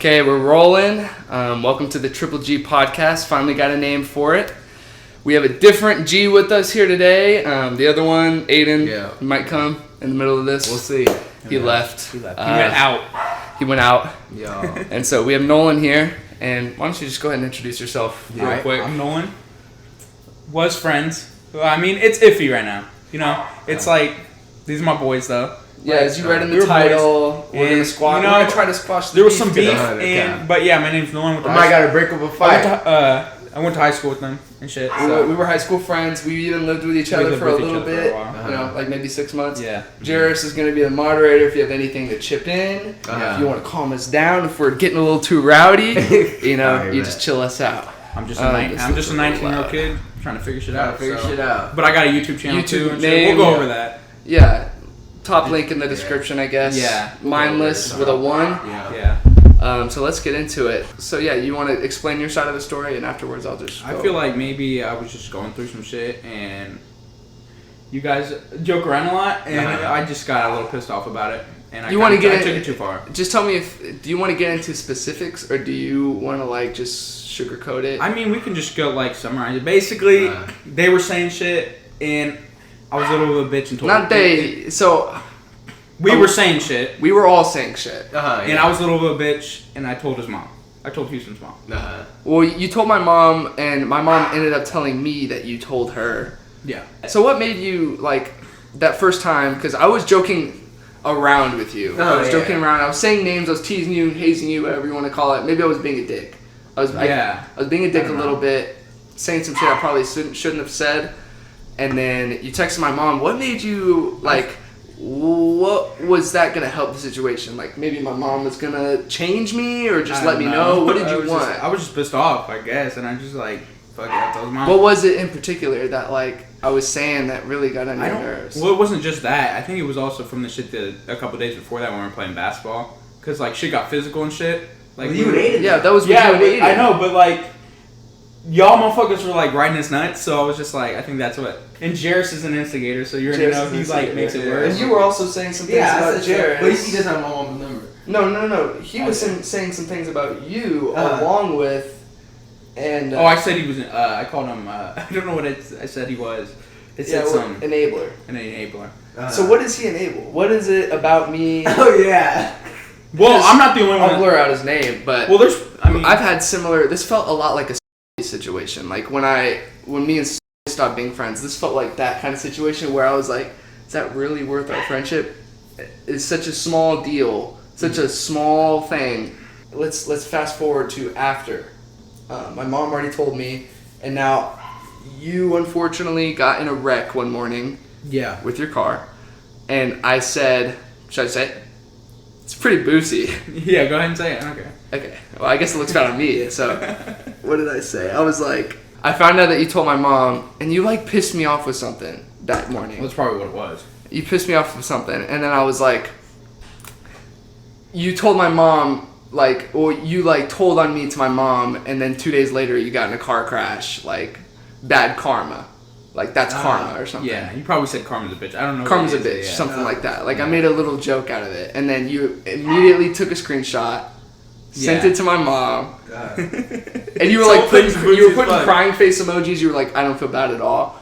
Okay, we're rolling. Welcome to the Triple G podcast. Finally got a name for it. We have a different G with us here today. The other one, Aiden, might come in the middle of this. We'll see. He left. He went out. He went out. Yeah. And so we have Nolan here. And why don't you just go ahead and introduce yourself real quick. I'm Nolan. Was friends. Well, I mean, it's iffy right now. You know, it's like, these are my boys though. Yeah, as you read in the title, we're going to squash. We're going to try to squash the There was some beef, today. but yeah, my name's Nolan. I might gotta break up a fight. I went to high school with them and shit. We were high school friends. We even lived with each other for a little bit. You know, like maybe 6 months. Yeah. Jairus is going to be the moderator if you have anything to chip in. If you want to calm us down, if we're getting a little too rowdy, you know, you just chill us out. I'm just a 19-year-old kid trying to figure shit out. But I got a YouTube channel too. And name, we'll go over that. Yeah. Top link in the description, I guess. Yeah. Mindless with a 1. Yeah. So let's get into it. So yeah, you want to explain your side of the story, and afterwards I'll just go. I feel like maybe I was just going through some shit, and you guys joke around a lot, and I just got a little pissed off about it. And I took it too far. Just tell me do you want to get into specifics, or do you want to like just sugarcoat it? I mean, we can just go like summarize it. Basically, they were saying shit, and I was a little bit of a bitch and told Not they. So we were saying shit. We were all saying shit. And I was a little bit of a bitch, and I told his mom. I told Houston's mom. Well, you told my mom, and my mom ended up telling me that you told her. Yeah. So what made you like that first time? Because I was joking around with you. I was joking around. I was saying names. I was teasing you, hazing you, whatever you want to call it. Maybe I was being a dick. I was being a dick a little bit, saying some shit I probably shouldn't have said. And then you texted my mom. What made you like? What was that gonna help the situation? Like maybe my mom was gonna change me, or just let me know. What did you want? I was just pissed off, I guess, and I just like fuck it. I told mom. What was it in particular that like I was saying that really got on your nerves? Well, it wasn't just that. I think it was also from the shit that a couple days before that when we were playing basketball, because like shit got physical and shit. Like you hated. Yeah, that was what you hated. I know, but like y'all motherfuckers were like riding his nuts, so I was just like, I think that's what. And Jairus is an instigator, so you already know he like makes it worse. And you were also saying some things about Jairus. But he doesn't have my mom's number. No. He was saying some things about you along with. And I said he was. I called him. I don't know what I said he was. It said some enabler. An enabler. So what does he enable? What is it about me? Oh yeah. Well, I'm not the only one. I'll blur out his name, but I've had similar. This felt a lot like a situation. Like when me and stopped being friends, this felt like that kind of situation where I was like, is that really worth our friendship? It's such a small deal, such a small thing. Let's fast forward to after. My mom already told me, and now you unfortunately got in a wreck one morning. Yeah. With your car, and I said, should I say it? It's pretty boozy. Yeah, go ahead and say it. Okay. Well, I guess it looks bad on me. So, what did I say? I was like, I found out that you told my mom, and you like pissed me off with something that morning. That's probably what it was. You pissed me off with something, and then I was like, you told my mom, like, or you like told on me to my mom, and then 2 days later you got in a car crash, like, bad karma. Like, that's karma or something. Yeah, you probably said karma's a bitch. I don't know. Karma's a bitch, something like that. Like, I made a little joke out of it. And then you immediately took a screenshot, sent it to my mom. And you were like putting crying face emojis. You were like, I don't feel bad at all.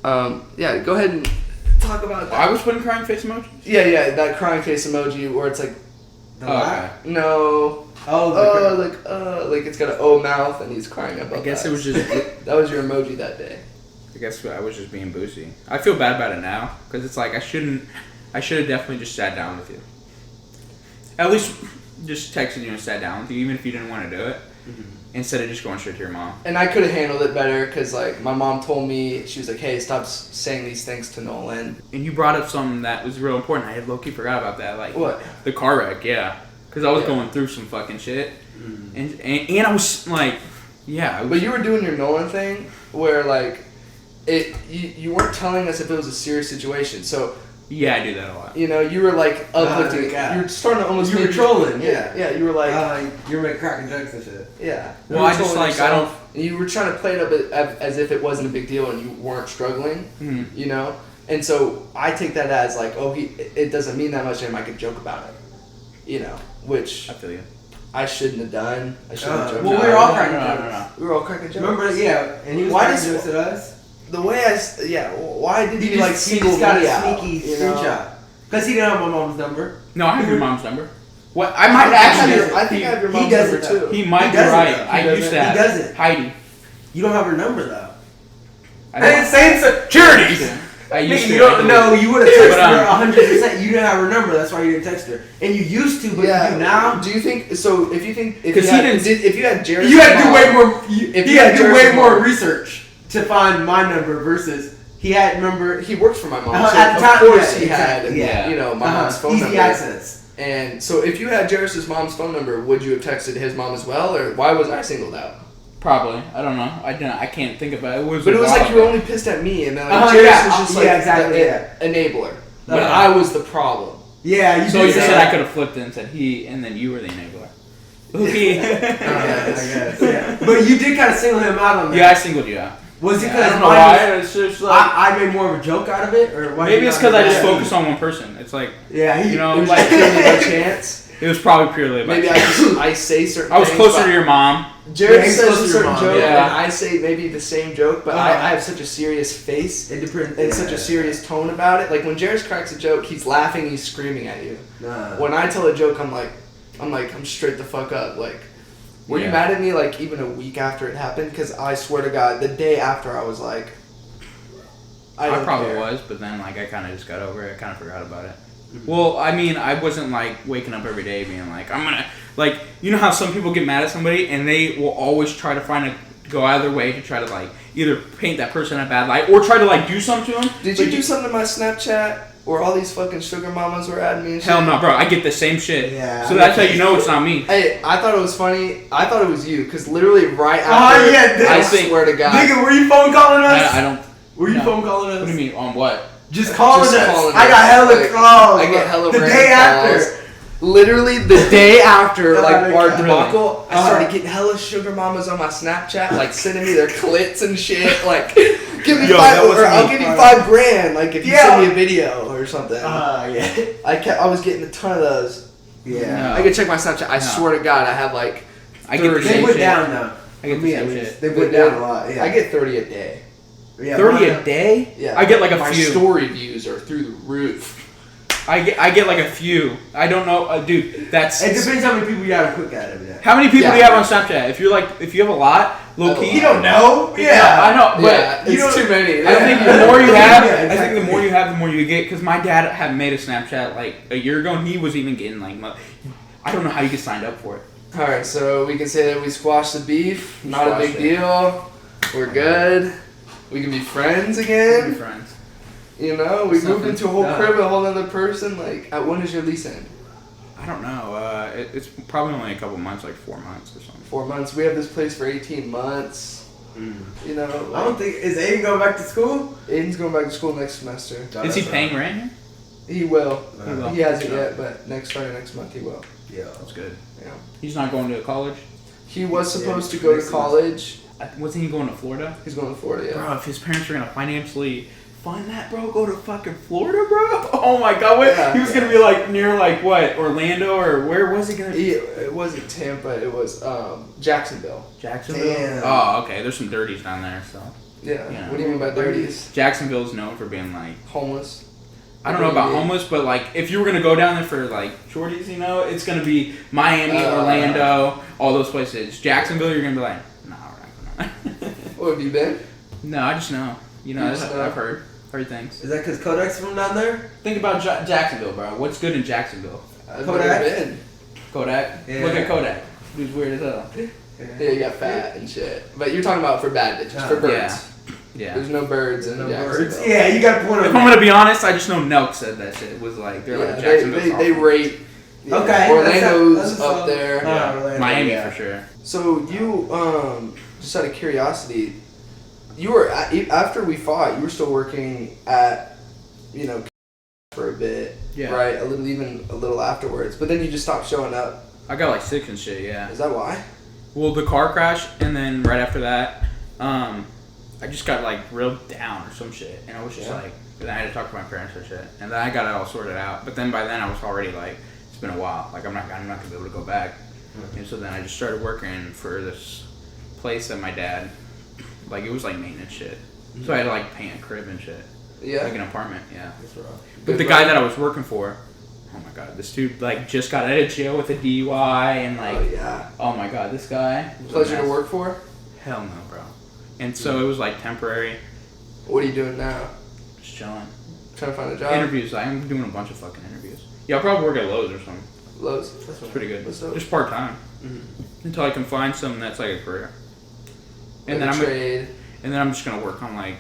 Yeah, go ahead and talk about that. I was putting crying face emojis? Yeah, that crying face emoji where it's like, no. Like it's got an O mouth and he's crying about that. I guess it was just... That was your emoji that day. I guess I was just being boozy. I feel bad about it now because it's like I should have definitely just sat down with you. At least just texted you and sat down with you, even if you didn't want to do it, instead of just going straight to your mom. And I could have handled it better because like my mom told me, she was like, hey, stop saying these things to Nolan. And you brought up something that was real important. I had low-key forgot about that. Like what? The car wreck, yeah. Because I was going through some fucking shit, and I was like, But you were doing your Nolan thing where like. You weren't telling us if it was a serious situation, so... Yeah, I do that a lot. You know, you were like uplifting it. You were starting to almost... You were trolling, Yeah, you were like... you were cracking jokes and shit. Yeah. Well, I just like, I don't... You were trying to play it up as if it wasn't a big deal and you weren't struggling, you know? And so I take that as like, it doesn't mean that much to him, I could joke about it. You know, which... I feel you. I shouldn't have done. I shouldn't have joked. Well, we were all cracking jokes. We were all cracking jokes. Remember? Yeah. And he was cracking jokes at us. The way why did he like he single just got me a out? sneaky You know? screenshot? Because he didn't have my mom's number. No, I have your mom's number. What? I might actually. I think I have your he mom's does number it, too. He might be doesn't, right. though. I used to have. He doesn't. Heidi. You don't have her number though. I And same securities. I used to. You don't know. You would have texted But, her 100%. You didn't have her number. That's why you didn't text her. And you used to, but you do now. Do you think so? If you think Because he didn't. if you had Jared's You had to do mom- way more. if He you had to do way Jared's more mom- research to find my number versus he had number. He works for my mom. So At the of time, course yeah, he had, exactly, yeah. you know, my mom's phone Easy number. access. And so if you had Jairus' mom's phone number, would you have texted his mom as well, or why was I singled out? Probably. I don't know. I can't think about it. But it was like you were only pissed at me, and then like Jairus yeah. was just like exactly, the enabler. But Yeah. I was the problem. Yeah, you So did you say said that. I could have flipped it and said he, and then you were the enabler. I guess. Yeah. But you did kind of single him out on that. Yeah, I singled you out. Was it I because don't know why. It's just like I made more of a joke out of it, or why? maybe it's because I just focused. focused on one person. It's like Yeah, you know, It was like just purely by chance. it was probably purely about Maybe I say certain. I was things, closer but to your mom. Jared Yeah, he's says closer a to certain your mom, joke, yeah. and I say maybe the same joke, but I have such a serious face It depends. and such a serious tone about it. Like when Jared cracks a joke, he's laughing, he's screaming at you. Nah. When I tell a joke, I'm straight the fuck up. Like, were you Yeah. mad at me like even a week after it happened? Because I swear to God, the day after I was like, I probably care. was, but then like I kind of just got over it. I kind of forgot about it. Well, I mean, I wasn't like waking up every day being like, I'm gonna like, you know how some people get mad at somebody and they will always try to go out of their way to try to like either paint that person in a bad light or try to like do something to them. Did you do something to my Snapchat where all these fucking sugar mamas were adding me and shit? Hell no, bro. I get the same shit. Yeah. So that's how you know it's not me. Hey, I thought it was funny. I thought it was you, because literally right after, I swear to God. Nigga, were you phone calling us? I don't. Were you no. phone calling us? What do you mean on what? Just calling Just us. calling I us. got hella Like, calls. I get hella the random day calls. after. Literally the day after, like Really? our debacle, I Uh-huh. started getting hella sugar mamas on my Snapchat, like sending me their clits and shit. Like, give me Yo, five, that wasn't or I'll me. give you $5,000, like if you Yeah. send me a video or something. Yeah. I was getting a ton of those. Yeah. No. I could check my Snapchat. I No. swear to God, I have like. I get the 30. They same went shit. down though. I get For the me, same at least. shit. They went down a lot. Yeah. I get 30 a day. Yeah, 30 mine- a day? Yeah. I get like a my few. story views are through the roof. I get like a few. I don't know, dude. That's It depends how many people you have to quick at every day. how many people Yeah. do you have on Snapchat? If you have a lot, low key. You don't know? Yeah, I know, but Yeah, you it's don't. too many. I think the more you have, Yeah, I think exactly. the more you have, the more you get. Because my dad had made a Snapchat like a year ago, and he was even getting like, I don't know how you get signed up for it. All right, so we can say that we squashed the beef. Not a Squashed big it. deal. We're good. We can be friends Be again. friends. You know, we moved Something. into a whole Yeah. crib, a whole other person. Like, when does your lease end? I don't know. It's probably only a couple months, like 4 months or something. 4 months. We have this place for 18 months. You know, I don't think is Aiden going back to school? Aiden's going back to school next semester. Is he paying rent here? He will. He will. He hasn't yet, but starting next month he will. Yeah. That's good. Yeah. He's not going to college. He was supposed to Yeah, go to makes sense. college. Wasn't he going to Florida? He's going to Florida. Yeah. Bro, if his parents are gonna financially fund that, bro, go to fucking Florida, bro. Oh my God, what? Yeah, He was gonna be like near like what, Orlando or where was he gonna be? It wasn't Tampa. It was Jacksonville. Jacksonville. Damn. Oh, okay. There's some dirties down there, so. Yeah. Yeah. What do you mean by dirties? Jacksonville's known for being like, Homeless. I don't know about Yeah. homeless, but like if you were gonna go down there for like shorties, you know, it's gonna be Miami, Orlando, all those places. Jacksonville, you're gonna be like, nah, we're not going. What have you been? No, I just know. You know, You just know. I've heard things. Is that because Kodak's from down there? Think about Jacksonville, bro. What's good in Jacksonville? I've Kodak? never been. Kodak. Yeah. Look at Kodak. Dude's weird as hell. Yeah, you got fat and shit. But you're talking about for bad bitches, for Yeah. birds. Yeah. There's no birds in No Jacksonville. birds. Yeah, you got to point If of I'm gonna be honest, I just know Nelk said that shit. It was like they're Yeah, like they Jacksonville's rate. Yeah, Okay, Orlando's that's up there. Yeah. Orlando, Miami yeah. for sure. So you, just out of curiosity, you were after we fought, you were still working at, for a bit, Yeah. right? Even a little afterwards. But then you just stopped showing up. I got like sick and shit. Yeah. Is that why? Well, the car crash, and then right after that, I just got like real down or some shit, and I was just Yeah. like, then I had to talk to my parents or shit, and then I got it all sorted out. But then by then I was already like, it's been a while. Like I'm not gonna be able to go back. And so then I just started working for this place that my dad, like, it was like maintenance shit. So I had to like paint a crib and shit. Yeah. Like an apartment, yeah. That's rough. But the guy that I was working for, oh my god, this dude like just got out of jail with a DUI and like, oh my god, this guy. Pleasure to work for? Hell no, bro. And so it was like temporary. What are you doing now? Just chilling. Trying to find a job? Interviews. I am doing a bunch of fucking interviews. Yeah, I'll probably work at Lowe's or something. Lowe's? That's pretty good. What's up? Just part time. Mm-hmm. Until I can find something that's like a career. And Like then trade. And then I'm just gonna work on like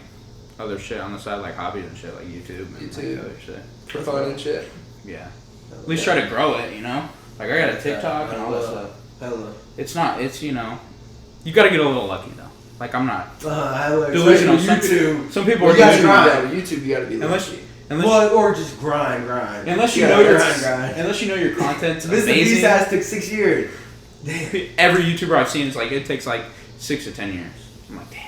other shit on the side, like hobbies and shit, like YouTube and like other shit. For fun and shit. Yeah. At least try to grow it, you know? Like I got a TikTok and all that stuff. Hella. It's not, it's, you know, you gotta get a little lucky though. Like I'm not Hella. delusional. YouTube. Some people Well, are you gotta delusional. grind. YouTube, you gotta be lucky. Unless or just grind. Unless you Yeah, know your grind. unless you know your content's Mr. amazing. Beast has took 6 years. Damn. Every YouTuber I've seen is like it takes like 6 to 10 years. I'm like, damn.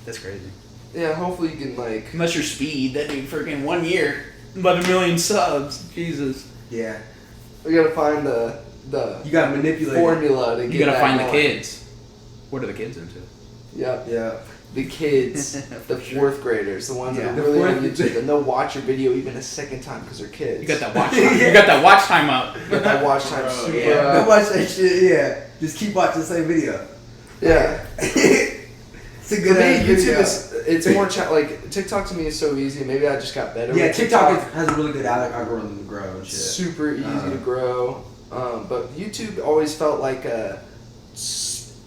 That's crazy. Yeah, hopefully you can like. Unless you're Speed, that dude freaking 1 year, about 1 million subs. Jesus. Yeah. We gotta find the You gotta manipulate formula to get. You gotta that find the going. kids. What are the kids into? Yep. Yeah. The kids, the fourth graders, the ones that are the really on fourth- YouTube, and they'll watch your video even a second time because they're kids. You got that watch time. You got that watch time up. You got that watch time super. Yeah. Don't watch that shit. Yeah. Just keep watching the same video. Yeah. It's a For good me, ass YouTube video. it's more like TikTok to me is so easy. Maybe I just got better. Yeah, with TikTok has a really good algorithm to grow and shit. Super easy to grow, but YouTube always felt like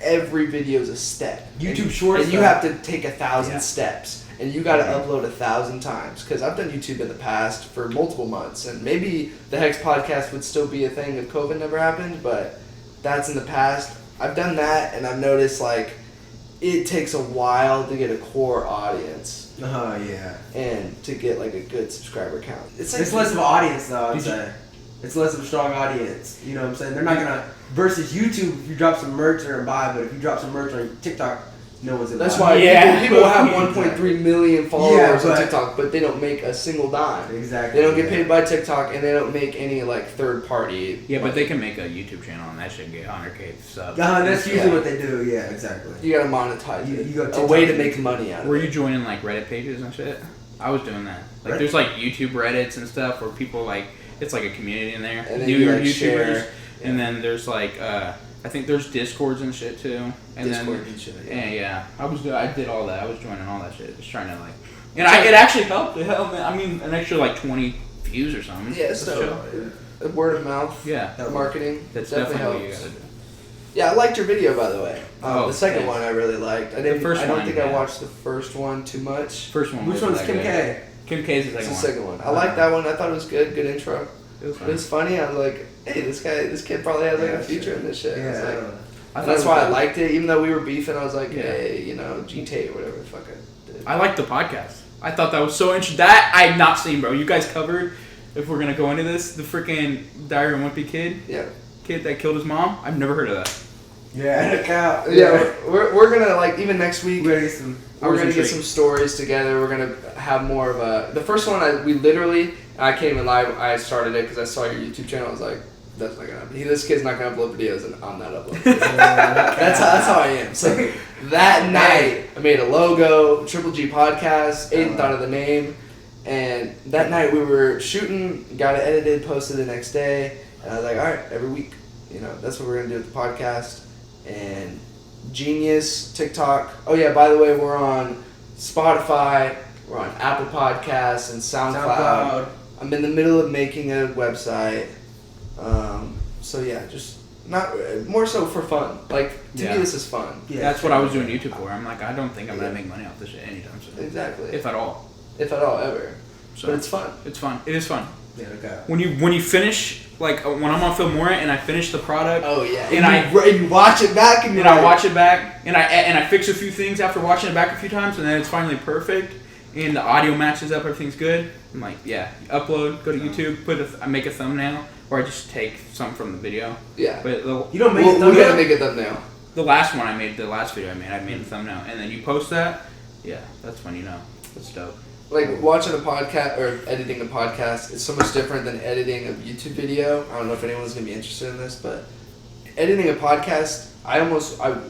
every video is a step. YouTube Shorts, and you though. have to take 1,000 steps, and you got to upload 1,000 times. Because I've done YouTube in the past for multiple months, and maybe the Hex podcast would still be a thing if COVID never happened, but that's in the past. I've done that, and I've noticed like it takes a while to get a core audience. Yeah. And to get like a good subscriber count. It's like It's less of an audience though, I'd say. It's less of a strong audience. You know what I'm saying? They're not gonna versus YouTube if you drop some merch they're gonna buy, but if you drop some merch on TikTok, no one's gonna That's buy. why people have 1.3 million followers Yeah, on but- TikTok, but they don't make a single dime. Exactly. They don't get paid by TikTok, and they don't make any like third party. Yeah, but they can make a YouTube channel and that should get 100K subs. That's usually Yeah. what they do. Yeah, exactly. You gotta monetize it. You go a TikTok way to and make YouTube. money out of Were it. you joining like Reddit pages and shit? I was doing that. Like Reddit? there's like YouTube Reddits and stuff where people like it's like a community in there. And then Newer you, like, YouTubers. share. And then there's like I think there's Discords and shit too. And Discord then, and shit, yeah. I did all that. I was joining all that shit. Just trying to like it actually helped. It helped. I mean an extra like 20 views or something. Yeah, so word of mouth. Yeah. Marketing. That's definitely definitely what you helps. gotta do. Yeah, I liked your video by the way. Oh, the second thanks. one I really liked. I don't one, think I yeah. watched the first one too much. First one. Which wasn't one's that Kim good. K? Kim K's the It's second the one. second one. I liked that one. I thought it was good. Good intro. It was It fun. was funny. I was like, hey, this kid probably has like a future in this shit. I was Yeah. like, I and that's thought why it I was- liked it, even though we were beefing. I was like, Yeah. hey, you know, G-Tate, whatever the fuck I did. I like the podcast. I thought that was so interesting. That I have not seen, bro. You guys covered, if we're gonna go into this, the freaking Diary of a Wimpy kid that killed his mom. I've never heard of that. Yeah, look out. Yeah, we're gonna like even next week. We're gonna get some. We're gonna get intrigued. some stories together. We're gonna have more of a. The first one, I came in live. I started it because I saw your YouTube channel. I was like, that's not gonna happen. This kid's not gonna upload videos, and I'm not uploading. That's how I am. So that night, I made a logo, Triple G Podcast. Aiden thought of the name, and that night we were shooting, got it edited, posted the next day, and I was like, all right, every week, you know, that's what we're gonna do with the podcast. And Genius, TikTok. Oh yeah, by the way, we're on Spotify, we're on Apple Podcasts and SoundCloud. I'm in the middle of making a website. So yeah, just not more so for fun. Like to me, this is fun. Yeah, That's what I was doing YouTube for. I'm like, I don't think I'm gonna make money off this shit anytime soon. Exactly. If at all. If at all, ever. So But it's fun. It's fun. It is fun. Yeah, look out. When you finish, like when I'm on Filmora and I finish the product, Oh yeah. And you watch it back and I watch it back and I fix a few things after watching it back a few times, and then it's finally perfect and the audio matches up, everything's good. I'm like, yeah, upload, go to YouTube, I make a thumbnail, or I just take some from the video. Yeah. But You don't make We it gotta make a thumbnail. the last one I made, the last video I made a thumbnail, and then you post that. Yeah, that's when you know it's dope. Like watching a podcast or editing a podcast is so much different than editing a YouTube video. I don't know if anyone's gonna be interested in this, but editing a podcast,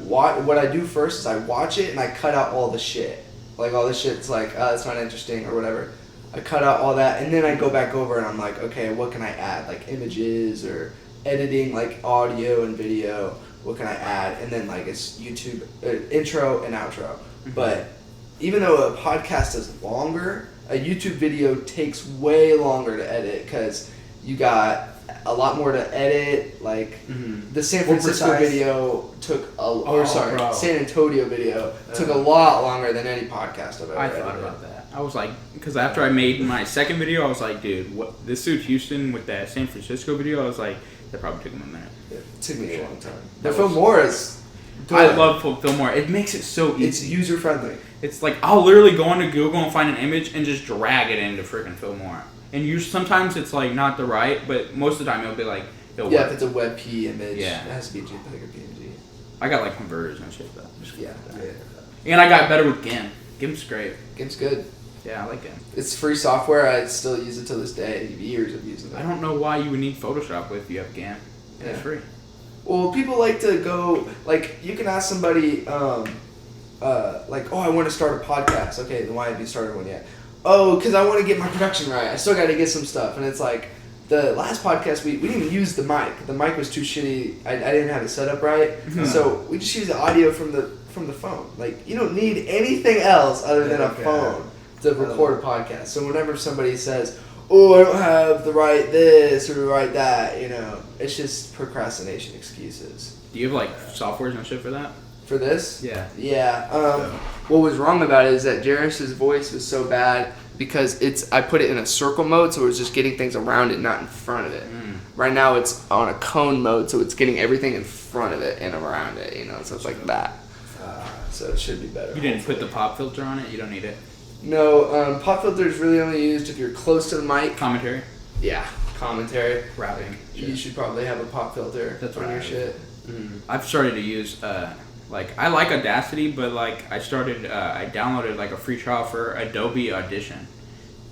what I do first is I watch it and I cut out all the shit. Like all the shit's like, it's not interesting or whatever. I cut out all that and then I go back over and I'm like, okay, what can I add? Like images or editing, like audio and video. What can I add? And then like it's YouTube intro and outro. Mm-hmm. But even though a podcast is longer, a YouTube video takes way longer to edit because you got a lot more to edit. Like the San Francisco video took San Antonio video took a lot longer than any podcast I've ever edited. I thought about that. I was like, because after I made my second video, I was like, dude, what this dude Houston with that San Francisco video, I was like, that probably took him a minute. It took me a long time. The Filmora is good. I love Filmora. It makes it so easy. It's user friendly. It's like I'll literally go onto Google and find an image and just drag it into freaking Filmora. And sometimes it's like not the right, but most of the time it'll be like it'll work. If it's a WebP image, it has to be a JPEG or PNG. I got like converters and shit though. Yeah. And I got better with GIMP. GIMP's great. GIMP's good. Yeah, I like GIMP. It's free software. I still use it to this day. Years of using it. I don't know why you would need Photoshop if you have GIMP. Yeah. It's free. Well, people like to go, like, you can ask somebody, like, oh, I want to start a podcast. Okay, then why have you started one yet? Oh, because I want to get my production right. I still got to get some stuff. And it's like, the last podcast, we didn't even use the mic. The mic was too shitty. I didn't have it set up right. Mm-hmm. So we just used the audio from the phone. Like, you don't need anything else other than a phone to record a podcast. So whenever somebody says, oh, I don't have the right this or the right that, you know, it's just procrastination excuses. Do you have like softwares and shit for that? For this? Yeah. Yeah. What was wrong about it is that Jairus' voice was so bad because I put it in a circle mode, so it was just getting things around it, not in front of it. Right now it's on a cone mode, so it's getting everything in front of it and around it, you know, so it's like that. So it should be better. You didn't put the pop filter on it? You don't need it? No, pop filter is really only used if you're close to the mic. Commentary? Yeah, commentary. Rapping. You should probably have a pop filter on your shit. I've started to use, like, I like Audacity, but, like, I downloaded, like, a free trial for Adobe Audition.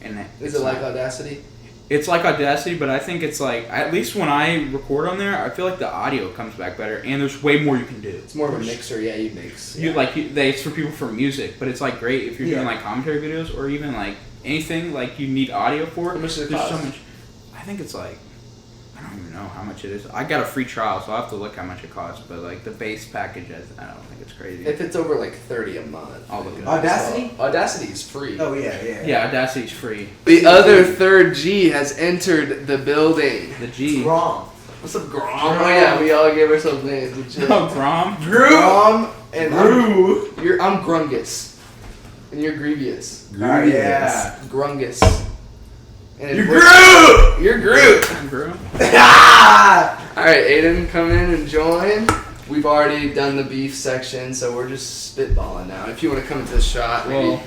And Is it like Audacity? It's like Audacity, but I think it's like, at least when I record on there, I feel like the audio comes back better, and there's way more you can do. It's more of a mixer, you mix. Yeah. It's for people for music, but it's like great if you're doing like commentary videos or even like anything like you need audio for. How much does it cost? So much. I think it's like, I don't even know how much it is. I got a free trial, so I'll have to look how much it costs, but like the base package, I don't think it's crazy. If it's over like $30 a month. I'll look it up. Audacity? Audacity is free. Oh, yeah. Yeah, Audacity's free. The other third G has entered the building. The G. Grom. What's up, Grom? Oh, yeah, we all gave ourselves names. Oh, Grom? Grom and Gru. I'm Grungus. And you're Grievous. Oh, yeah. Grungus. And You're Groot! You're Groot! I'm Gru. Alright, Aiden, come in and join. We've already done the beef section, so we're just spitballing now. If you want to come into the shot, maybe. Well,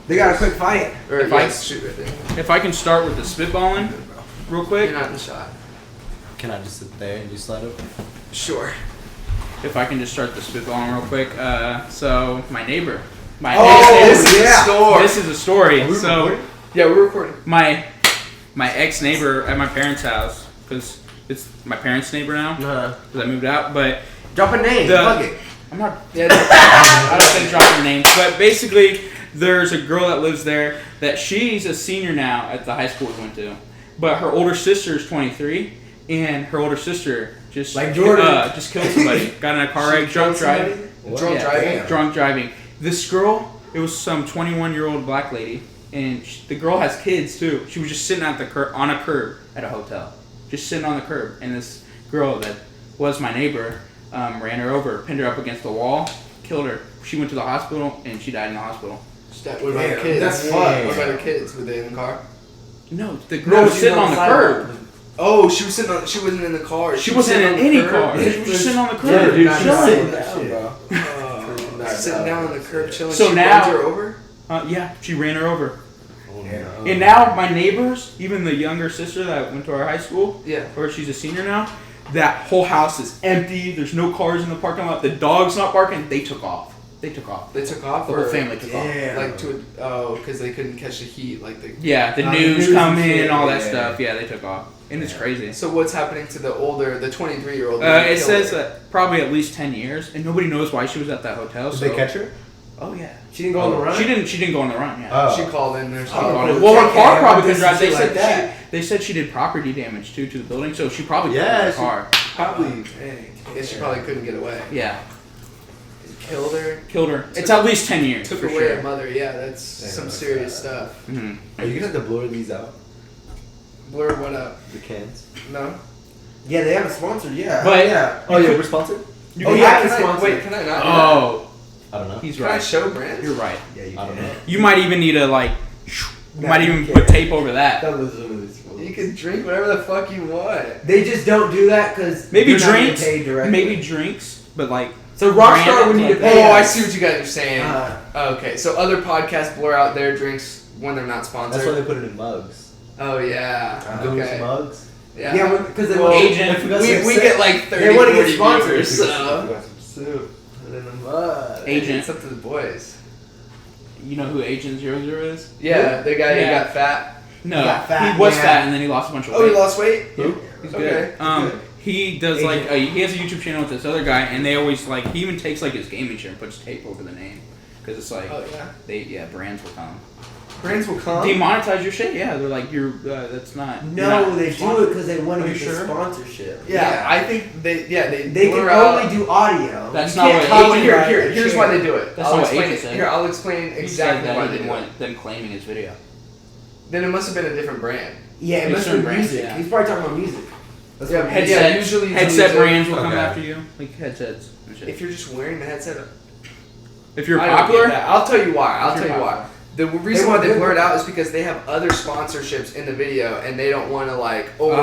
they got a quick fight. Or shoot right there. If I can start with the spitballing real quick. You're not in the shot. Can I just sit there and you slide up? Sure. If I can just start the spitballing real quick. So, my neighbor. This is a story. Yeah, we're recording. My ex-neighbor at my parents' house, because it's my parents' neighbor now, because I moved out, but... Drop a name, fuck it. I'm not... I don't think dropping names, but basically, there's a girl that lives there that she's a senior now at the high school we went to, but her older sister is 23, and her older sister just... Like Jordan. Just killed somebody. Got in a car wreck, drunk driving. Drunk driving. This girl, it was some 21-year-old black lady, and the girl has kids too. She was just sitting on a curb at a hotel, just sitting on the curb. And this girl that was my neighbor ran her over, pinned her up against the wall, killed her. She went to the hospital and she died in the hospital. What about her kids? That's fun. What about her kids? Were they in the car? No, the girl was sitting on the curb. Oh, she was sitting on. She wasn't in the car. She wasn't in any car. She was just sitting on the curb. Yeah, chilling. Sitting down on the curb chilling. So she now, runs her over? Yeah, she ran her over. Yeah. And now my neighbors, even the younger sister that went to our high school, where she's a senior now, that whole house is empty. There's no cars in the parking lot. The dog's not barking. They took off. They took off. The whole family took off. Like because they couldn't catch the heat. Like the news come in, all that stuff. Yeah, they took off. And it's crazy. So what's happening to the 23-year-old? It says that probably at least 10 years, and nobody knows why she was at that hotel. Did they catch her? Oh yeah. She didn't go on the run? She didn't go on the run, yeah. Oh. She called in there. Well, her car probably couldn't drive. They They said she did property damage too to the building, so she probably killed Yeah, her car. Probably. Yeah, she probably couldn't get away. Yeah. Killed her. It's at least 10 years. Took for away sure. her mother. Yeah, that's some that's serious bad. stuff. Mm-hmm. Are you gonna have to blur these out? Blur what up? The cans? No. Yeah, they have a sponsor. Yeah. But- yeah. Oh yeah, we're sponsored? Oh yeah, it's Can I, sponsored. wait, can I not? Oh, I don't know. he's Can I right. show brands? You're right. Yeah, you I don't can. know. You might even need to like. You No, might you even can't. put tape over that. Don't listen to these fools. You can drink whatever the fuck you want. They just don't do that because Maybe they're not getting drinks. paid directly. Maybe drinks, but like. So Rockstar would need to pay. Oh, I us. see what you guys are saying. Uh, Okay, so other podcasts blur out their drinks when they're not That's why sponsored. they put it in mugs. Oh yeah. Those Okay. mugs. Yeah. Yeah, because they Well, want agent. we get like 30, They wanna get 40 sponsored. viewers, so. We got some soup. Put it in the mug. Agent. It's up to the boys. You know who Agent 00 is? Yeah, the guy who Yeah. got fat. No, got fat, he was yeah. fat and then he lost a bunch of weight. Oh, he lost weight? Who? He's Okay. good. He does like Agent. he has a YouTube channel with this other guy, and they always like he even takes like his gaming chair and puts tape over the name because it's like Oh yeah. brands will come Brands will come. demonetize your shit. Yeah, they're like you're that's not. you're No, not they do sponsored. it because they want Are to you get sure? the sponsorship. Yeah, I think they They can blur out- only do audio. That's You not can't what talk Agent- about Here's the why chair. they do it. That's I'll not what explain Agent it. said. Here, I'll explain He said exactly that why he they didn't do it. want them claiming his video. Then it must have been a different brand. Yeah, it Like must be certain brands, music. yeah. He's probably talking about music. That's Yeah, what headset- headset. usually Headset so- brands will come Okay. after you, like headsets and shit. If you're just wearing the headset, If you're I don't get popular, that. I'll tell you why. I'll If tell you're you why. popular. The reason They why want they good blur it ones. out is because they have other sponsorships in the video, and they don't want to like over.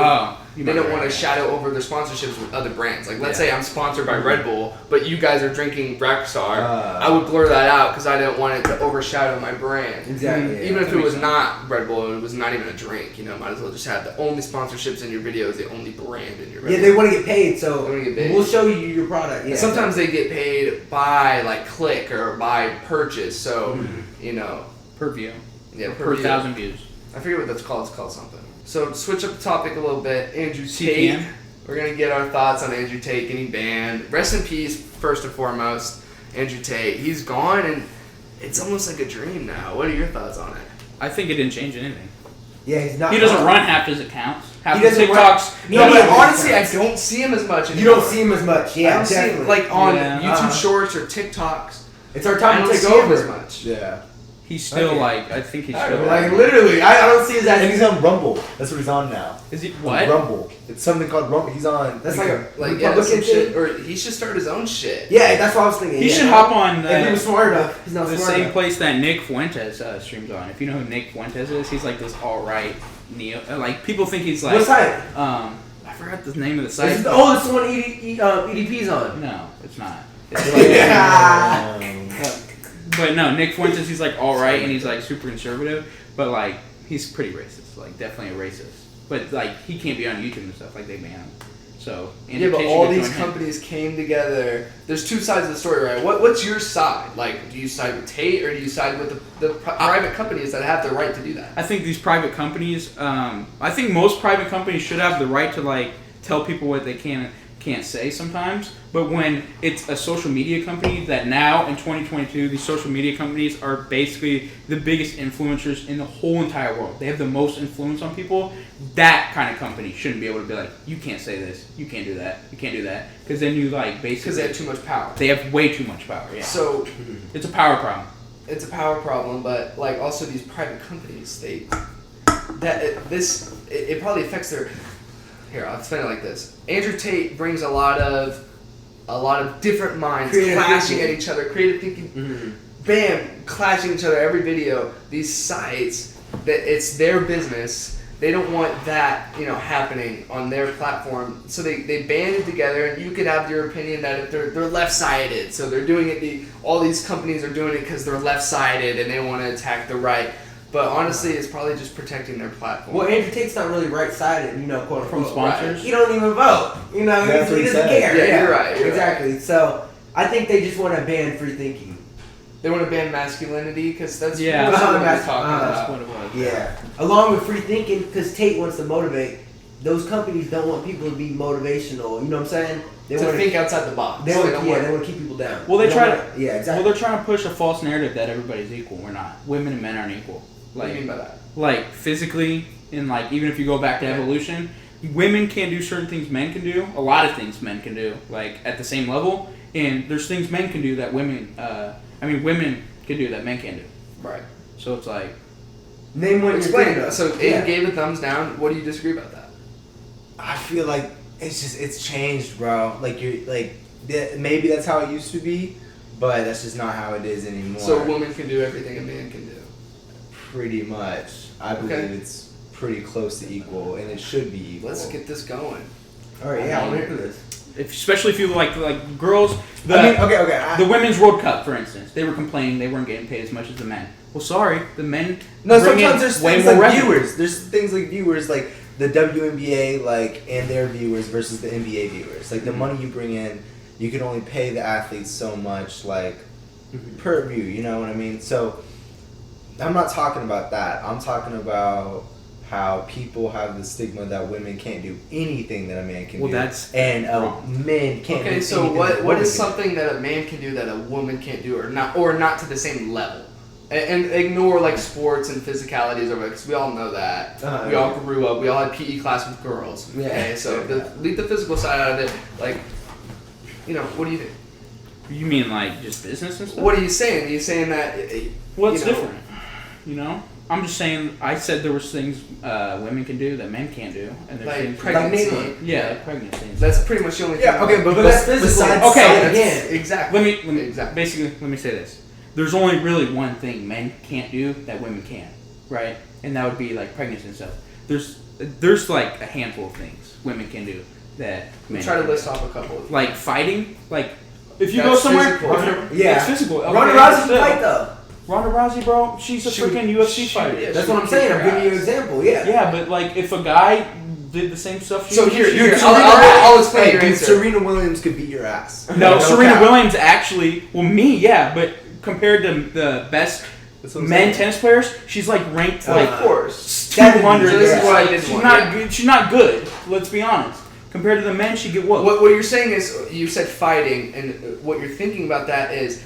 you They might don't be want to right. shadow over their sponsorships with other brands. Like, let's Yeah. say I'm sponsored by Red Bull, but you guys are drinking Rockstar. Ah. I would blur that out because I didn't want it to overshadow my brand. Exactly. Even if that it was makes not Red Bull, it was not even a drink. You know, might as well just have the only sponsorships in your video is the only brand in your video. Yeah, they want to get paid, so They wanna get paid. we'll show you your product. Yeah. And sometimes they get paid by like click or by purchase. So you know, per view, yeah, per view. 1,000 views. I forget what that's called. It's called something. So to switch up the topic a little bit, Andrew CPM. Tate. We're gonna get our thoughts on Andrew Tate getting banned. Rest in peace, first and foremost, Andrew Tate. He's gone, and it's almost like a dream now. What are your thoughts on it? I think it didn't change anything. Yeah, he's not. He doesn't run half his accounts. Half He the doesn't TikToks. No, but Yeah. honestly, I don't see him as much You anymore. don't see him as much. I Yeah, don't see him definitely. like on Yeah. YouTube Shorts or TikToks. It's our I time don't to take see him as over. much. Yeah. He's still Okay. like I think he's I still don't know, Like literally, I don't see his And he's ass. on Rumble. That's what he's on now. Is he On what? Rumble. It's something called Rumble. He's on. That's like a Like yeah, Republican some shit, thing. or he should start his own shit. Yeah, that's what I was thinking. He yeah. should hop on If he was smart enough, he's not the smart same enough. place that Nick Fuentes streams on. If you know who Nick Fuentes is, he's like this alt-right neo. Like people think he's like What site? I forgot the name of the This site. is the oldest one EDP's on. No, it's not. It's like, Yeah. but no, Nick Fuentes, he's like alt-right and he's like super conservative, but like he's pretty racist, like definitely a racist. But like he can't be on YouTube and stuff, like they ban him. So Yeah, but Tate all should these join him. companies came together. There's two sides of the story, right? What's your side? Like, do you side with Tate or do you side with the private companies that have the right to do that? I think these private companies, I think most private companies should have the right to like tell people what they can and can't say sometimes. But when it's a social media company that now in 2022, these social media companies are basically the biggest influencers in the whole entire world. They have the most influence on people. That kind of company shouldn't be able to be like, you can't say this, you can't do that, you can't do that. Because then you like Because basically, they have too much power. they have way too much power. Yeah. So It's a power problem. it's a power problem, but like also these private companies, it probably affects their. Here, I'll explain it like this. Andrew Tate brings a lot of different minds Creative clashing thinking. at each other, creative thinking. Bam, clashing each other every video. These sites that it's their business. They don't want that, happening on their platform. So they band it together, and you could have your opinion that if they're left-sided, so they're doing it. All these companies are doing it because they're left-sided and they want to attack the right. But honestly, it's probably just protecting their platform. Well, Andrew Tate's not really right-sided, quote From unquote. sponsors? He don't even vote. That's what he he doesn't said. care. Yeah, you're right, you're exactly. So I think they just want to ban free thinking. They want to ban masculinity because that's Yeah. what we're That's talking what about. That's what it was. Yeah. Along with free thinking, because Tate wants to motivate those companies don't want people to be motivational. You know what I'm saying? They to want think outside the box. They want to keep people down. Well, they try to. Yeah, exactly. Well, they're trying to push a false narrative that everybody's equal. We're not. Women and men aren't equal. What do you mean by that? Like physically, and like even if you go back to evolution, women can't do certain things men can do. A lot of things men can do, like at the same level. And there's things men can do that women can do that men can't do. Right. So it's like. Name one. Explain it. So Aiden gave a thumbs down. What do you disagree about that? I feel like it's changed, bro. Like maybe that's how it used to be, but that's just not how it is anymore. So a woman can do everything a man can do. Pretty much, I believe it's pretty close to equal, and it should be equal. Let's get this going. All right, I want to hear this. Especially if you like girls. The Women's World Cup, for instance, they were complaining they weren't getting paid as much as the men. Well, sorry, the men. No, sometimes there's way things more like revenue. viewers. There's things like viewers, like the WNBA, and their viewers versus the NBA viewers. Like the money you bring in, you can only pay the athletes so much, per view. You know what I mean? So, I'm not talking about that. I'm talking about how people have the stigma that women can't do anything that a man can do. And men can't do anything. Okay, so what is something that a man can do that a woman can't do, or not to the same level? And ignore sports and physicalities over because we all know that. We all grew up. We all had PE class with girls. Yeah. Okay, so leave the physical side out of it. What do you think? You mean just business and stuff? What are you saying? Are you saying that? Well, it's different. You know, I'm just saying. I said there was things women can do that men can't do, and there's things pregnancy. Pregnancy. That's pretty much the only thing. Yeah. Okay, but that's physical. Exactly. Let me say this. There's only really one thing men can't do that women can, right? And that would be pregnancy and stuff. There's a handful of things women can do that men try to can list do. off a couple. Like fighting, if you That's go somewhere, physical. it's physical. Ronda Rousey can fight though. Ronda Rousey, bro, she's a freaking UFC fighter. Yeah, that's what I'm saying. I'm giving you an example. Yeah. Yeah, but if a guy did the same stuff, I'll explain your answer. Serena Williams could beat your ass. No, Serena Williams actually. Well, but compared to the best men tennis players, she's ranked of course 200. So this is what I didn't she's want. not good. She's not good. Let's be honest. Compared to the men, she get what? What you're saying is you said fighting, and what you're thinking about that is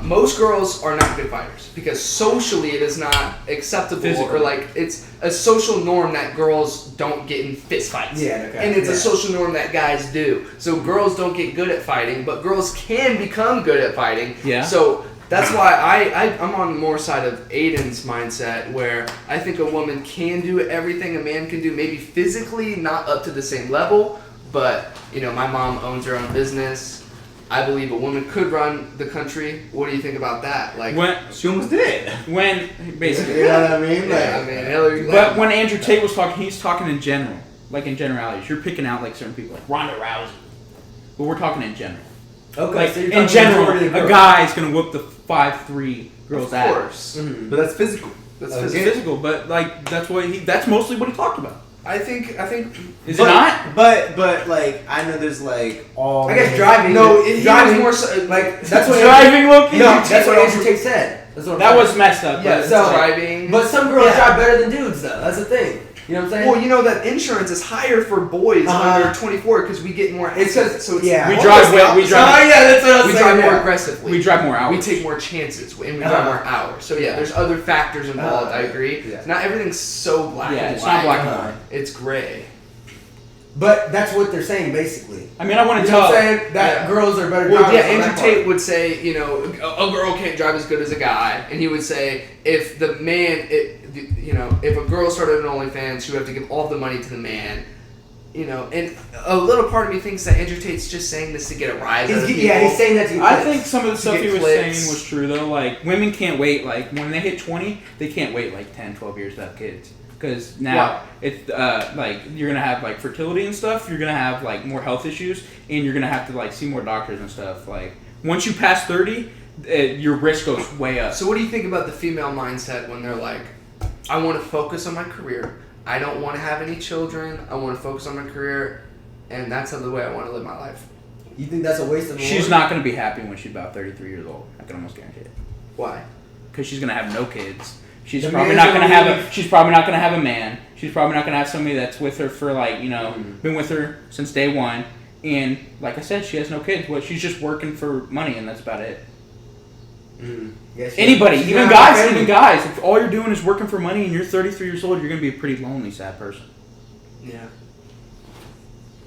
most girls are not good fighters because socially it is not acceptable or it's a social norm that girls don't get in fist fights. Yeah, okay. And it's a social norm that guys do. So girls don't get good at fighting, but girls can become good at fighting. Yeah. So that's why I'm on more side of Aiden's mindset where I think a woman can do everything a man can do, maybe physically not up to the same level, but my mom owns her own business. I believe a woman could run the country. What do you think about that? She almost did. When basically, you know what I mean? Hillary. But when Andrew Tate was talking, he's talking in general, in generalities. You're picking out certain people, like Ronda Rousey. But we're talking in general. Okay. So in general, a guy's gonna whoop the 5'3" girl's ass. Of course. Mm-hmm. But that's physical. That's physical. But that's mostly what he talked about. I think. Is it not? But I know there's all. I guess driving. No, driving more that's what driving. That's what Andrew Tate said. That was messed up. Yeah, but driving. But some girls drive better than dudes, though. That's the thing. You know what I'm saying? Well, you know that insurance is higher for boys under 24 because we get more. It's because we drive. that's what I was we saying. drive more aggressively. We drive more hours. We take more chances and we drive more hours. So there's other factors involved. I agree. Yeah. Not everything's so black and white. It's not black and white. It's gray. But that's what they're saying, basically. I mean, I want to You know tell. what I'm saying? That girls are better Well, drivers. Andrew Tate would say, a girl can't drive as good as a guy, and he would say if the man, if a girl started an OnlyFans, she would have to give all the money to the man. And a little part of me thinks that Andrew Tate's just saying this to get a rise out of people. Yeah, he's saying that to I think some of the stuff he was clicks. saying was true, though. Women can't wait. When they hit 20, they can't wait 10, 12 years to have kids. Because now it's you're gonna have fertility and stuff. You're gonna have more health issues, and you're gonna have to see more doctors and stuff. Once you pass 30, your risk goes way up. So what do you think about the female mindset when they're like, I want to focus on my career. I don't want to have any children. I want to focus on my career, and that's the way I want to live my life. You think that's a waste of She's not gonna be happy when she's about 33 years old. I can almost guarantee it. Why? Because she's gonna have no kids. She's probably not gonna have a man, She's probably not gonna have somebody that's with her for like been with her since day one. And like I said, she has no kids. Well, she's just working for money, and that's about it. Yeah, Anybody, even guys, if all you're doing is working for money and you're 33 years old, you're gonna be a pretty lonely, sad person. Yeah.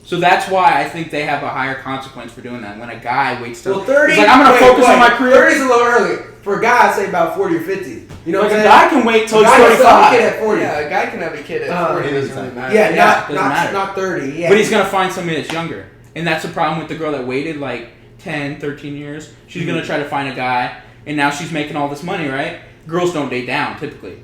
So that's why I think they have a higher consequence for doing that. When a guy waits till 30, he's like, I'm gonna focus on my career. 30 is a little early. For a guy, I'd say about 40 or 50. You know what I'm saying? A guy can wait till he's 35. At 40. Yeah, a guy can have a kid at 40. It doesn't really matter. Yeah, not 30. Yeah. But he's gonna find somebody that's younger. And that's the problem with the girl that waited like 10, 13 years. She's gonna try to find a guy, and now she's making all this money, right? Girls don't date down, typically.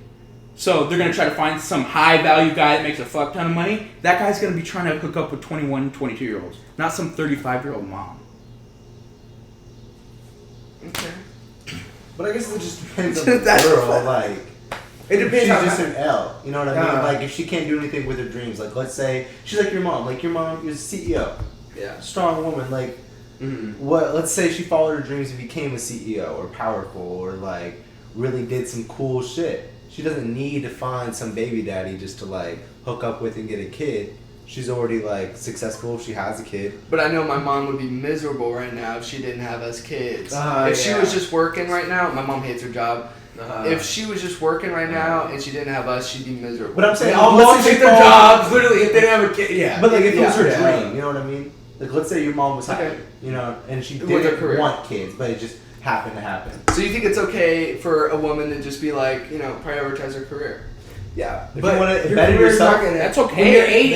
So they're going to try to find some high-value guy that makes a fuck ton of money. That guy's going to be trying to hook up with 21, 22-year-olds, not some 35-year-old mom. Okay. But I guess it just depends on the girl. Like, it depends. She's just an L. You know what I mean? Like, if she can't do anything with her dreams, like, let's say she's like your mom. Like, your mom is a CEO. Yeah. Strong woman. Like, what? Let's say she followed her dreams and became a CEO or powerful or like really did some cool shit. She doesn't need to find some baby daddy just to like hook up with and get a kid. She's already like successful. She has a kid. But I know my mom would be miserable right now if she didn't have us kids. If she was just working right now, my mom hates her job. If she was just working right now and she didn't have us, she'd be miserable. But I'm saying, let's say their jobs, literally, if they didn't have a kid. Yeah. But like, if it was her dream, you know what I mean? Like, let's say your mom was happy, you know, and she didn't want kids, but it just happened to happen. So you think it's okay for a woman to just be like, prioritize her career? Yeah. If but you want to better yourself, that's okay. When you're 80,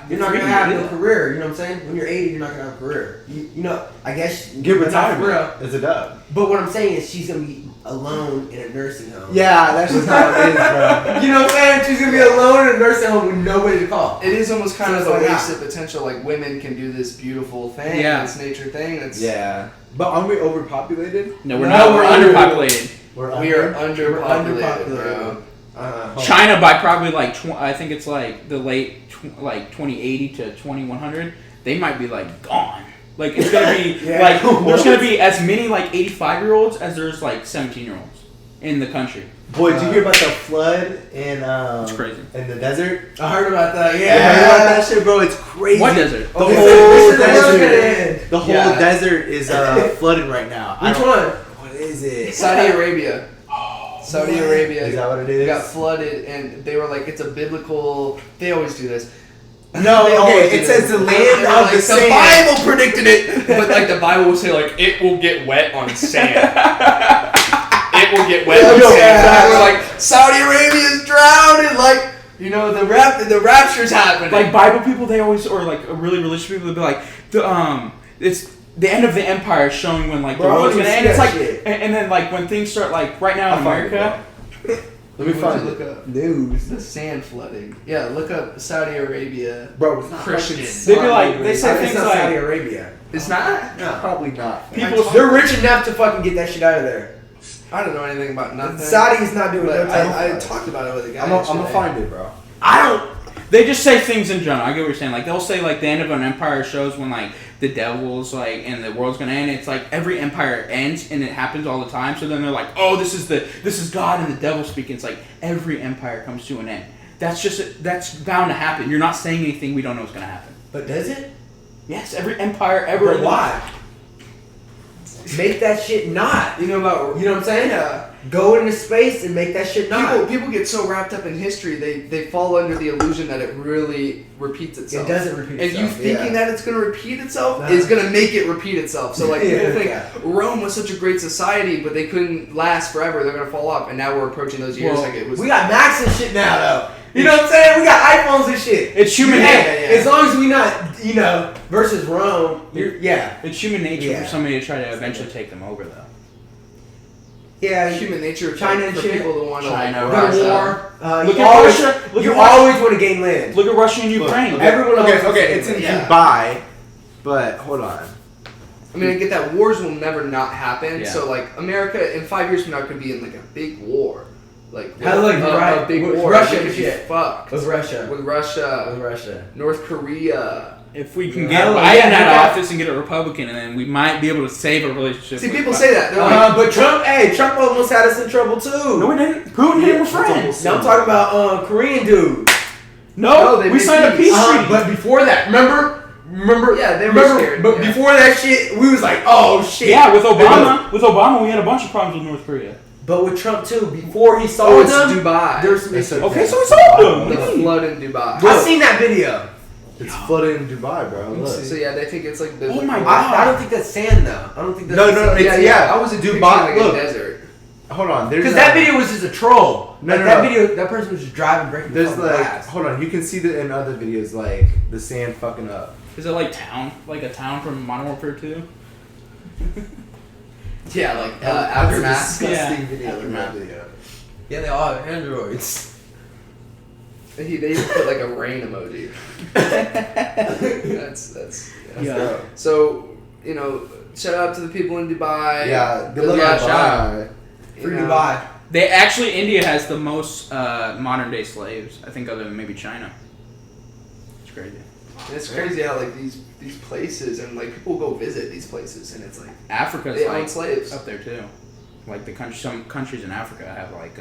you're not going to have a career. You know what I'm saying? When you're 80, you're not going to have a career. You know, I guess. Get retired. It's a dub. But what I'm saying is she's going to be alone in a nursing home. Yeah, that's just how it is, bro. You know what I'm saying? She's going to be alone in a nursing home with nobody to call. It is almost kind of a waste of potential. Like, women can do this beautiful thing, this nature thing. But aren't we overpopulated? No, we're not. We're underpopulated. We are underpopulated, bro. China by probably like I think it's like the late 2080 to 2100, they might be like gone. Like it's gonna be like there's gonna be as many like 85-year-olds as there's like 17-year-olds in the country. Boy, did you hear about the flood in it's crazy. In the desert? I heard about that. Yeah, I heard about that shit, bro. It's crazy. What desert? The whole desert. The whole desert is flooded right now. Which one? What is it? Saudi Arabia. Saudi Arabia. Is that what it is? Got flooded, and they were like, it's a biblical. They always do this. No, it says the land of the sand. The Bible predicted it, but like the Bible will say like it will get wet on sand. It will get wet on sand. We're like Saudi Arabia is drowning. Like the rapture's happening. Like Bible people, they always or like really religious people, they'll be like it's the end of the empire is showing when like the world's gonna end. It's like and then like when things start like right now in America. Let me find look up news. The sand flooding. Yeah, look up Saudi Arabia. Bro, it's not Christians. They'd be like, they say things like Saudi Arabia. It's not? No, probably not. They're rich enough to fucking get that shit out of there. I don't know anything about nothing. Saudi's not doing it. I talked about it with a guy. I'm gonna find it, bro. They just say things in general. I get what you're saying. Like they'll say like the end of an empire shows when like the devil's like and the world's gonna end. It's like every empire ends and it happens all the time. So then they're like, oh, this is God and the devil speaking. It's like every empire comes to an end. That's bound to happen. You're not saying anything we don't know is gonna happen. But does it? Yes, every empire ever. But why? Make that shit not. You know what I'm saying? Yeah. Go into space and make that shit not. People get so wrapped up in history, they fall under the illusion that it really repeats itself. It doesn't repeat itself. And you thinking that it's going to repeat itself is going to make it repeat itself. So like people think Rome was such a great society, but they couldn't last forever. They're going to fall off. And now we're approaching those years like it was. We got Macs and shit now though. You know what I'm saying? We got iPhones and shit. It's human nature. As long as we not, versus Rome, It's human nature for somebody to try to eventually take them over, though. Yeah, human nature. China and for shit. people to want to go to war. Look at Russia. You always want to gain land. Look at Russia and Ukraine. Everyone. Okay, it's in Dubai, but hold on. I mean, I get that wars will never not happen. Yeah. So like America in 5 years from now could be in like a big war. Like a big war. Russia could and shit. Fucked. With Russia. With Russia. North Korea. If we can get Biden out of office and get a Republican, and then we might be able to save a relationship. See, people say that. They're but Trump almost had us in trouble too. No, we didn't. Putin and him were friends. Now I'm talking about Korean dude. No, they we made signed a peace treaty. But before that, remember? Yeah, they were scared. But yeah. before that shit, we was like, oh shit. Yeah, with Obama, we had a bunch of problems with North Korea. But with Trump too, before he sold them, Dubai. there's some They issues. said- Okay, so we sold The them. flood in Dubai. I seen that video. It's flooded in Dubai, bro. Look. So yeah, they think it's like the. Oh my I don't think that's sand though. I don't think that's No, sand. it's- yeah, I was in Dubai, like look. a desert. Hold on. There's Because that video was just a troll. No, no, that no. video, that person was just driving, breaking There's the like, glass. hold on. You can see that in other videos, like the sand fucking up. Is it like a town from Modern Warfare 2? Yeah, like That's a aftermath. disgusting Yeah. video. in Aftermath. that video. Yeah, they all have androids. They even put like a rain emoji. that's Yeah. So shout out to the people in Dubai. Yeah, good luck luck, Dubai. shout out. Free You know, Dubai. They actually, India has the most modern day slaves. I think other than maybe China. It's crazy. It's crazy how like these places and like people go visit these places and it's like Africa's they own like slaves. up there too. Like some countries in Africa have like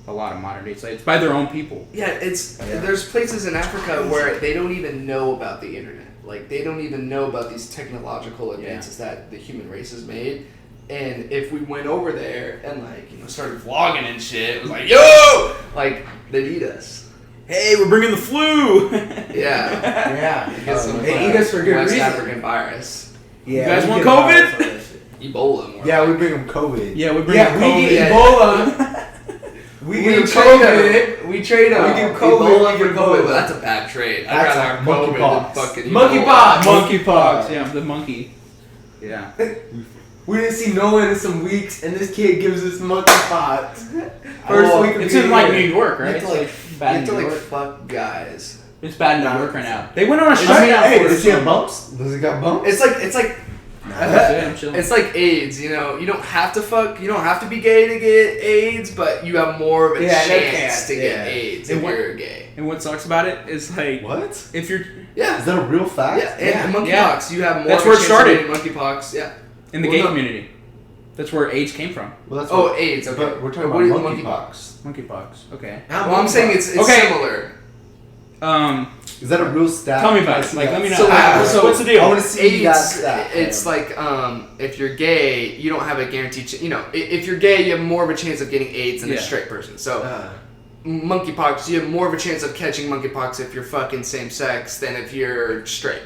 a lot of modern day slaves by their own people. Yeah, there's places in Africa where they don't even know about the internet. Like they don't even know about these technological advances that the human race has made. And if we went over there and like started vlogging and shit, it was like yo, like they'd eat us. Hey, we're bringing the flu. Yeah, Yeah. get some They eat us for good West reason. African virus, Yeah. You guys we want get COVID? virus on that shit. Ebola. More Yeah, like. we bring them COVID. Yeah, we bring Yeah, we COVID. get Yeah. Ebola. We We get trade COVID. them. We trade them. We do COVID, Ebola we for get COVID. Ebola. But that's a bad trade. I'd That's rather a have COVID than monkeypox. fucking Monkeypox. Monkeypox. Yeah, the monkey. Yeah. We didn't see Nolan in some weeks, and this kid gives us monkeypox. First Well, week of It's the in like year. New York, right? You have It's to, like you bad have in to New like York. fuck guys. It's bad in New York right now. They went on a I mean, shutdown hey, for does he have bumps? Does he got bumps? It's like I'm chilling. it's like AIDS. You don't have to fuck. You don't have to be gay to get AIDS, but you have more of a Yeah, they chance to can. get Yeah. AIDS And if what- you're gay. And what sucks about it is like What? if you're Yeah. Is that a real fact? Yeah, and monkeypox. Yeah. You have more That's of a where it chance started. of getting monkeypox. Yeah. in the Well, gay no. community. That's where AIDS came from. Well, that's Oh, what, AIDS. Okay. But we're talking What is about monkeypox. Monkeypox. Okay. Well, I'm saying it's Okay. similar. Is that a real stat? Tell me about I it. see Like, that. let me know. So, What's the deal? I want to see that AIDS, stat. it's like if you're gay, you don't have a guaranteed. If you're gay, you have more of a chance of getting AIDS than a Yeah. straight person. So, monkeypox, you have more of a chance of catching monkeypox if you're fucking same sex than if you're straight.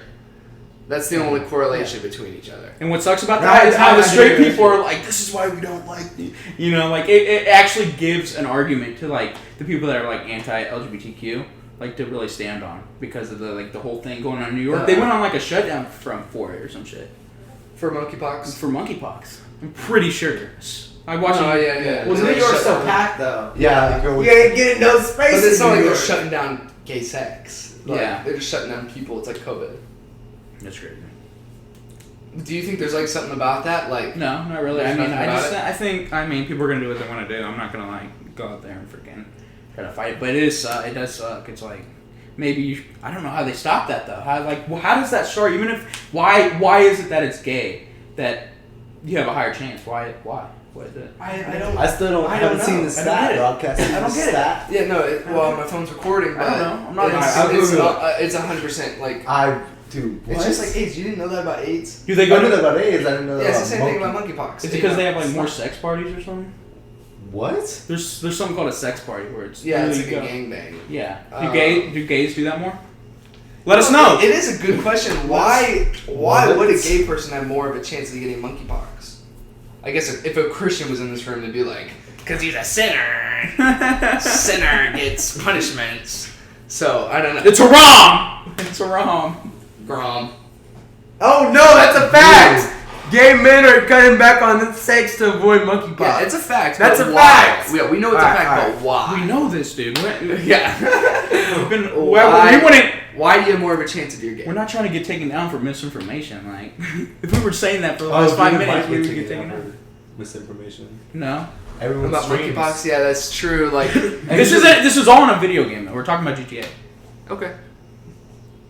That's the only correlation between each other. And what sucks about Right, that is how the I straight do. people are like, this is why we don't like you. Like it actually gives an argument to like the people that are like anti-LGBTQ, like to really stand on because of the whole thing going on in New York. They went on like a shutdown for it or some shit For monkeypox? for monkeypox. I'm pretty sure. I watched. Oh, yeah. Well, It's New like York's shut so down. packed though. Yeah, You ain't getting no space. But it's in not New like they're York. shutting down gay sex. Like, Yeah. They're just shutting down people. It's like COVID. That's crazy. Do you think there's like something about that? Like, No, not really. There's I mean, nothing about it? I think people are gonna do what they want to do. I'm not gonna like go out there and freaking try to fight. But it does suck. It's like maybe I don't know how they stop that though. How does that start? Even if why is it that it's gay that you have a higher chance? Why? What is it? I don't. I still don't. I haven't don't seen know. the stat, dog. Can I see I don't the get it. stat? yeah, no. Well, my phone's recording, but I don't know. I'm not it's, gonna- it's 100% like. Dude, what? It's just like AIDS. You didn't know that about AIDS? Do they I go knew that to? about AIDS. I didn't know that Yeah, it's the about same thing monkey. about monkeypox. Is it because they have like more sex parties or something? What? There's something called a sex party where it's Yeah, it's really like a go- gangbang. Yeah. Um, Do gays do that more? Let us know. It is a good question. Why What? would a gay person have more of a chance of getting monkeypox? I guess if a Christian was in this room, they'd be like, because he's a sinner. Sinner gets punishments. So, I don't know. It's haram. It's haram. Grom. Oh no, that's a fact. Gay men are cutting back on sex to avoid monkeypox. Yeah, it's a fact. That's but a why? fact. Yeah, we know it's Alright, a fact, alright. but why? We know this, dude. Yeah. We've been. Why? We wouldn't. Why do you have more of a chance if you're gay? We're not trying to get taken down for misinformation. Like, if we were saying that for the Oh, last 5 dude, minutes, Mike we would would take get it taken down down. for misinformation. No. Everyone About streams. monkeypox? Yeah, that's true. Like, This is all in a video game though. We're talking about GTA. okay.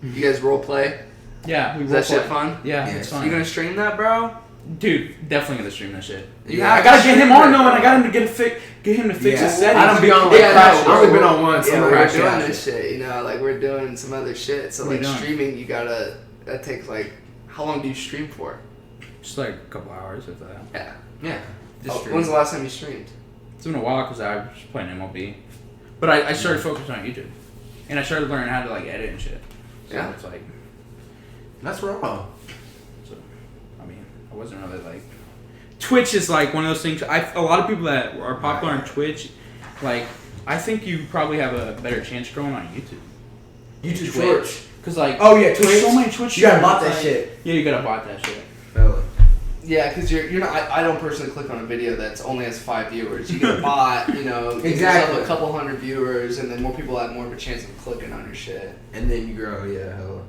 You guys role play? Yeah, we Is that role shit play. fun? Yeah, Yeah. it's fun. You gonna stream that, bro? Dude, definitely gonna stream that shit. Yeah, I gotta get him on though, and I got him to get him to fix his settings. I don't be on. I've only been on once. Yeah, I'm we're like, doing this shit. You know, like we're doing some other shit. So like streaming, that takes like, how long do you stream for? Just like a couple hours if that. Yeah. Just When's the last time you streamed? It's been a while because I was playing MLB, but I started focusing on YouTube, and I started learning how to like edit and shit. So it's like that's wrong. So I mean, I wasn't really like. Twitch is like one of those things. A lot of people that are popular on Twitch, like I think you probably have a better chance growing on YouTube. YouTube Twitch, because like Twitch. There's so many Twitch. You gotta bot that shit. Yeah, you gotta bot that shit. Yeah, because you're not. I don't personally click on a video that's only has 5 viewers. You get a bot, you know, exactly. a couple hundred viewers, and then more people have more of a chance of clicking on your shit. And then you grow. Yeah, hella.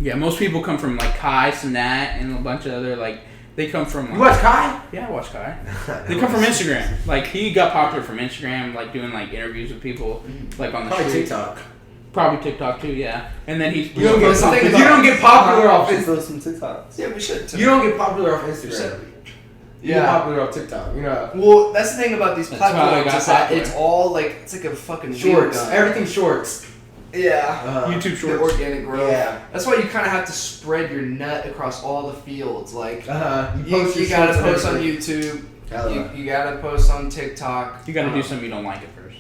Yeah, most people come from like Kai, Snat, and a bunch of other like. They come from. Like, you watch Kai? Yeah, I watch Kai. They come from Instagram. Like he got popular from Instagram, like doing like interviews with people, like on the Probably street. TikTok. Probably TikTok too, yeah. And then he. You don't get popular off Instagram. Some TikToks. Yeah, we should. You don't get popular off Instagram. You get popular off TikTok. You know. Well, that's the thing about these platforms is that popular. it's all like it's like a fucking shorts. gun. Everything's shorts. Yeah. YouTube The shorts. organic growth. Yeah. That's why you kind of have to spread your net across all the fields. Like, You you gotta post on YouTube. You gotta post on TikTok. You gotta do something you don't like at first.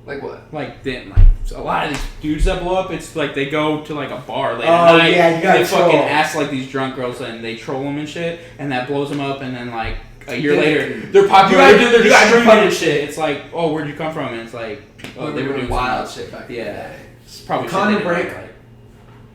Like what? Like then, like a lot of these dudes that blow up, it's like they go to like a bar late at night. Yeah, you gotta and they fucking troll. ask like these drunk girls and they troll them and shit, and that blows them up. And then like a year later, they're popular. They're just streaming and shit. It's like, oh, where'd you come from? And it's like, oh, they were doing wild something. shit back Yeah. in the day. It's probably Condom shit they didn't break. like.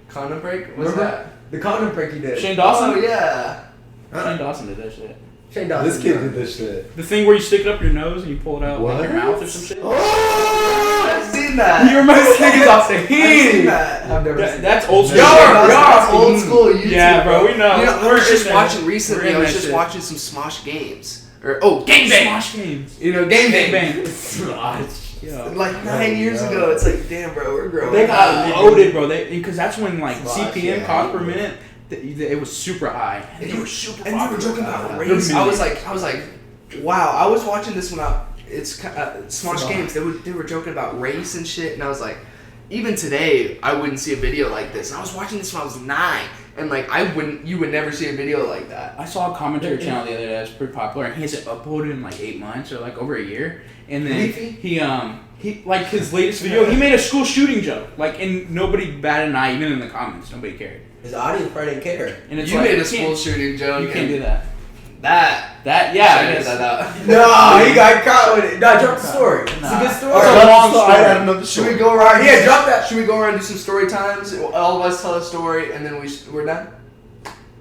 Condom break? What's Remember? that? The condom break you did. Shane Dawson. Oh yeah. Shane Dawson did that shit. Shane Dawson. This kid did this shit. The thing where you stick it up your nose and you pull it out like your mouth or some shit. Oh, I've seen that. You remember this nigga's off the I've seen hand. that. I've never seen That's old school. That's old school YouTube. Yeah, bro, we know. I was just watching recently. We're in I was that just shit. watching some Smosh games. Game bang. Smosh games. You know, game bang. Bang. Smosh. Yo. Like 9 years ago, it's like, damn, bro, we're growing. They got up. loaded, bro. Because that's when like Smosh, CPM yeah. cost per minute, it was super high. And they were super And popular. they were joking about race. race. I was like, wow. I was watching this one out. It's Smosh Games. They were joking about race and shit, and I was like, even today, I wouldn't see a video like this. And I was watching this when I was 9, and like you would never see a video like that. I saw a commentary channel the other day that's pretty popular, and he hasn't uploaded in like 8 months or like over a year. And then he like his latest video, he made a school shooting joke, like, and nobody batted an eye, even in the comments, nobody cared. His audience probably didn't care. And it's You like, made a school shooting joke. You can't do that. That Yeah, I I guess. that out. No, he got caught with it. No, drop the story. It's a good story. It's a long story. I had another Should we story. go around? Yeah, drop that. Should we go around and do some story times? All of us tell a story, and then we're done.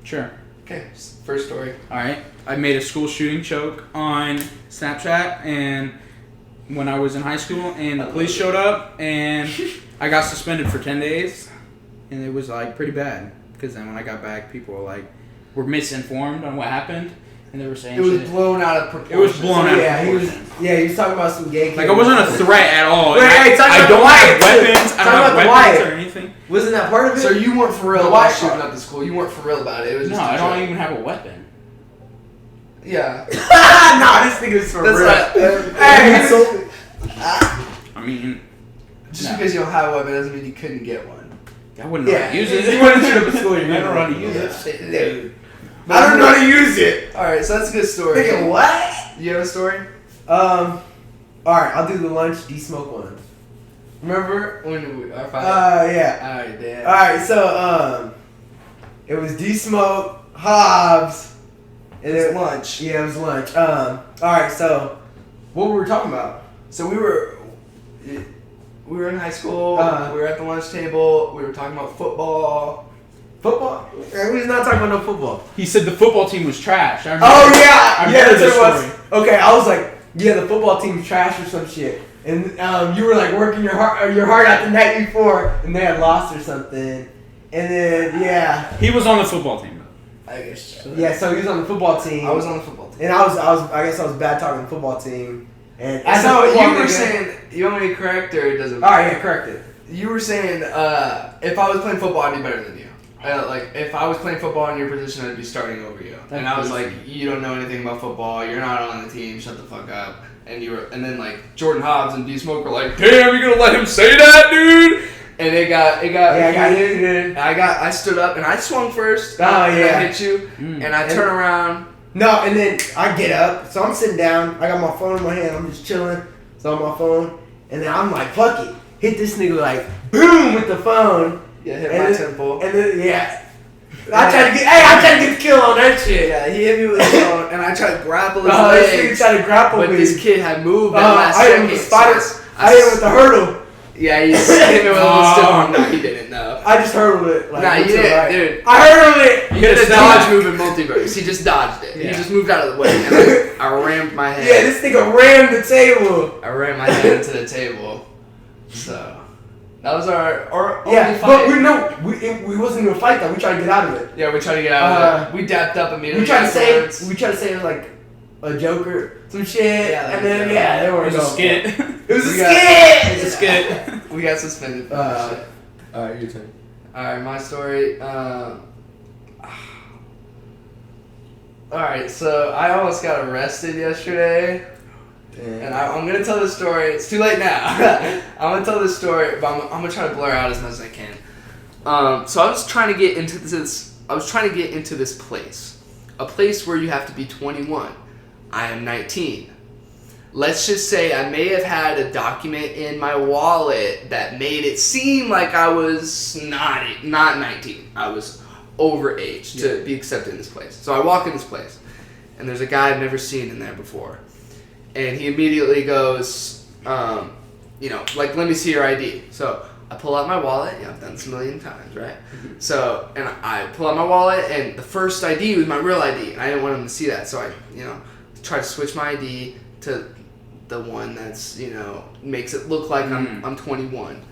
Sure. Okay, first story. All right. I made a school shooting joke on Snapchat, and when I was in high school, and the police showed up, and I got suspended for 10 days, and it was like pretty bad because then when I got back, people were misinformed on what happened, and they were saying It was shit. blown out of proportion. It was blown out of Yeah, he was. proportion. Yeah, he was talking about some gay. Like I wasn't a threat at all. Wait, And wait, talk I about don't the have riot, too. weapons. I Talk don't have about the weapons riot. or anything. Wasn't that part of it? So you weren't for real The about white shooting part. up the school. You weren't for real about it. It was No, just a I don't joke. even have a weapon. Yeah. Nah, this nigga is for That's real. not. Hey, So, I mean, Just No. because you don't have a weapon doesn't mean you couldn't get one. I wouldn't know how to use it. You wouldn't shoot up a school. I don't know how to use it. Dude. I don't know how to use it. All right, so that's a good story. Nigga, what? You have a story? All right, I'll do the lunch de-smoke one. Remember? When we our Yeah. All right, Dan. All right, so it was de-smoke, Hobbs, and It's lunch. Yeah, it was lunch. All right, so what were we talking about? So we were in high school. Uh-huh. We were at the lunch table. We were talking about football. Football? We was not talking about no football. He said the football team was trash. I remember, Oh yeah, I yeah, remember that's this what it was. story. Okay, I was like, yeah, the football team's trash or some shit, and you were like working your heart out the night before, and they had lost or something, and then yeah, He was on the football team. I guess. yeah. So he was on the football team. I was on the football team. and I guess I was bad talking the football team, and as So a football you were nigga- saying, you want me to correct or it doesn't all right, yeah, correct it. You were saying if I was playing football, I'd be better than you. like if I was playing football in your position, I'd be starting over you. And I was like, you don't know anything about football. You're not on the team. Shut the fuck up. And then like Jordan Hobbs and D Smoke were like, damn, you're gonna let him say that, dude? And it got heated. I stood up and I swung first. Oh yeah. And I hit you. And I turn around. No, and then I get up. So I'm sitting down. I got my phone in my hand. I'm just chilling. It's on my phone. And then I'm like, fuck it. Hit this nigga like boom with the phone. Yeah, hit my temple. And then I tried to get the kill on that shit. Yeah, he hit me with the phone, and I tried to grapple his legs. This nigga tried to grapple but me. This kid had moved at last I hit him second. with the spiders. I hit him with the hurdle. Yeah, he hit me with a little stiff arm. No, he didn't. No. I just hurdled it. Like, nah, you didn't, right. dude. I hurdled it. You did a dodge move in multiverse. He just dodged it. Yeah. He just moved out of the way, and I rammed my head. Yeah, this nigga rammed the table. I rammed my head into the table. So that was our only fight. But we wasn't gonna fight though. We tried to get out of it. Yeah, we tried to get out of it. We dapped up immediately. We tried to afterwards. say it was like a Joker, some shit, Yeah, and then they were It was a skit. It was a It was a skit. skit. We got suspended for that shit. Alright, your turn. Alright, my story. Alright, so I almost got arrested yesterday. And I'm going to tell this story. It's too late now. I'm going to tell this story, but I'm going to try to blur out as much as I can. So I was trying to get into this place. A place where you have to be 21. I am 19. Let's just say I may have had a document in my wallet that made it seem like I was not 19. I was overage to be accepted in this place. So I walk in this place, and there's a guy I've never seen in there before. And he immediately goes, like, let me see your ID. So I pull out my wallet. Yeah, I've done this a million times, right? So, and I pull out my wallet, and the first ID was my real ID. And I didn't want him to see that. So I, try to switch my ID to the one that's, makes it look like I'm 21.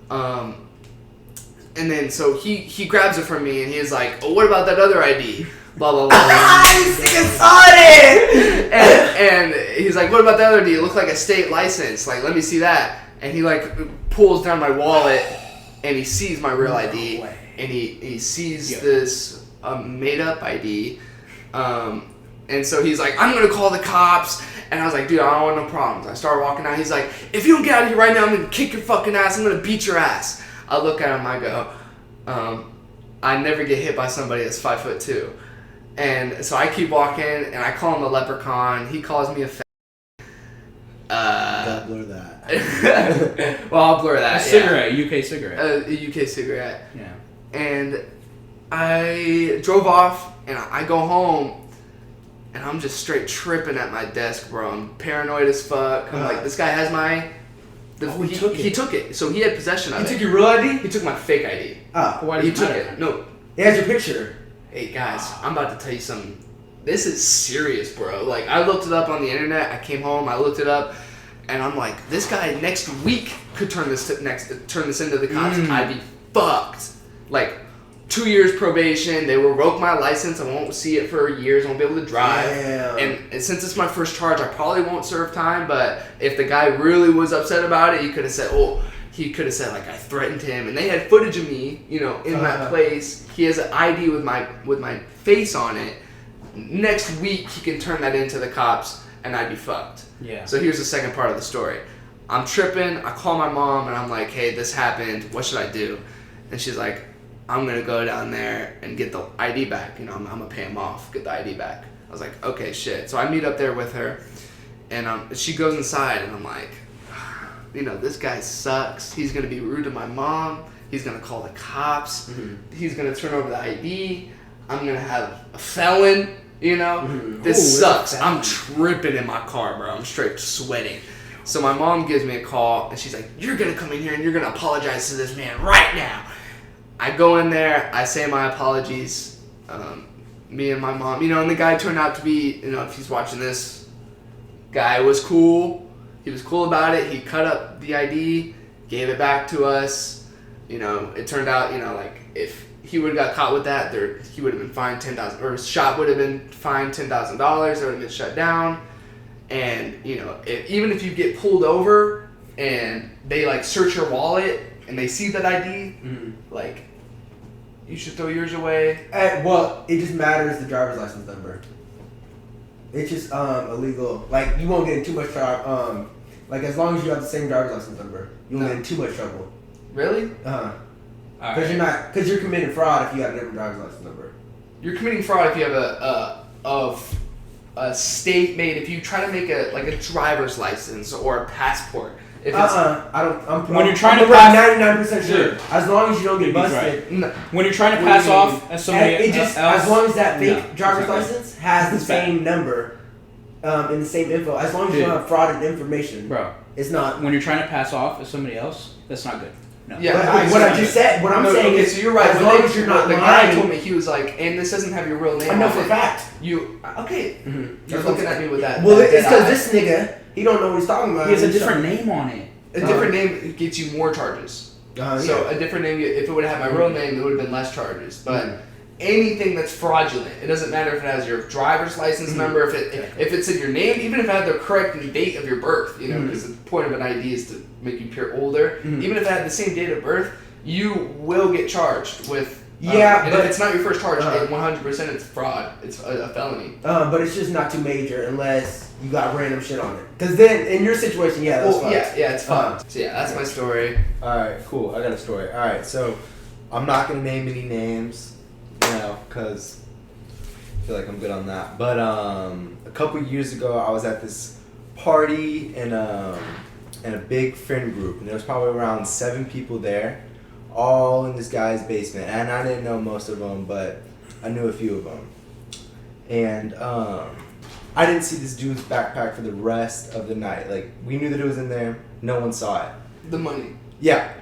And then, so he grabs it from me, and he's like, oh, what about that other ID? Blah, blah, blah. This nigga saw it! and he's like, what about the other ID? It looked like a state license. Like, let me see that. And he, pulls down my wallet, and he sees my real ID. And he sees this made-up ID. And so he's like, I'm going to call the cops. And I was like, dude, I don't want no problems. I start walking out. He's like, if you don't get out of here right now, I'm going to kick your fucking ass. I'm going to beat your ass. I look at him. I go, I never get hit by somebody that's 5'2". And so I keep walking, and I call him a leprechaun. He calls me a fat. Gotta blur that. Well, I'll blur that. A cigarette, UK cigarette. A UK cigarette. Yeah. And I drove off, and I go home, and I'm just straight tripping at my desk, bro. I'm paranoid as fuck. I'm like, this guy has my... He took it. So he had possession of it. He took your real ID? He took my fake ID. Why did He he took it. No. He has your picture. Hey, guys, I'm about to tell you something. This is serious, bro. Like, I looked it up on the internet. I came home. I looked it up. And I'm like, this guy next week could turn this into the cops. I'd be fucked. Like, 2 years probation. They will revoke my license. I won't see it for years. I won't be able to drive. Damn. And since it's my first charge, I probably won't serve time. But if the guy really was upset about it, he could have said, like, I threatened him. And they had footage of me, in that place. He has an ID with my face on it. Next week, he can turn that into the cops, and I'd be fucked. Yeah. So here's the second part of the story. I'm tripping. I call my mom, and I'm like, hey, this happened. What should I do? And she's like, I'm going to go down there and get the ID back. I'm going to pay him off, get the ID back. I was like, okay, shit. So I meet up there with her, and she goes inside, and I'm like, this guy sucks. He's going to be rude to my mom. He's going to call the cops. Mm-hmm. He's going to turn over the ID. I'm going to have a felon, This sucks. I'm tripping in my car, bro. I'm straight sweating. So my mom gives me a call, and she's like, you're going to come in here, and you're going to apologize to this man right now. I go in there. I say my apologies. Me and my mom, and the guy turned out to be, if he's watching this, guy was cool. He was cool about it. He cut up the ID, gave it back to us. It turned out, if he would have got caught with that, he would have been fined $10,000, or his shop would have been fined $10,000. It would have been shut down. And even if you get pulled over and they search your wallet and they see that ID, you should throw yours away. Well, it just matters the driver's license number. It's just illegal. Like you won't get in too much trouble. Like as long as you have the same driver's license number, you won't get in too much trouble. Really? Because you're committing fraud if you have a different driver's license number. You're committing fraud if you have a state made. If you try to make a driver's license or a passport. If it's, when you're trying to pass, 99% sure. As long as you don't get busted. Right. No. When you're trying to pass off as somebody else, as long as that fake driver's license has the same number, and the same info. As long as you don't have fraud information, bro, it's not. When you're trying to pass off as somebody else, that's not good. No. Yeah, what I just said. What I'm saying is, so you're right. As long as you're not the lying. guy told me, he was like, and this doesn't have your real name. I know for a fact. You okay? Mm-hmm. You're looking at me with that. Well, it's because this nigga, he don't know what he's talking about. He has a different name on it. A different name gets you more charges. So a different name, if it would have had my real name, it would have been less charges. But anything that's fraudulent, it doesn't matter if it has your driver's license number, if it's in your name, even if it had the correct date of your birth, you know, because the point of an ID is to make you appear older. Even if it had the same date of birth, you will get charged with. And if it's not your first charge, 100% it's fraud. It's a felony. But it's just not too major unless you got random shit on it. Because then, in your situation, that's fine. Yeah, it's fun. So yeah, that's my story. Alright, cool. I got a story. Alright, so I'm not going to name any names, because I feel like I'm good on that. But a couple years ago, I was at this party in a big friend group. And there was probably around 7 people there. All in this guy's basement, and I didn't know most of them, but I knew a few of them. And I didn't see this dude's backpack for the rest of the night. Like, we knew that it was in there, no one saw it. The money. Yeah.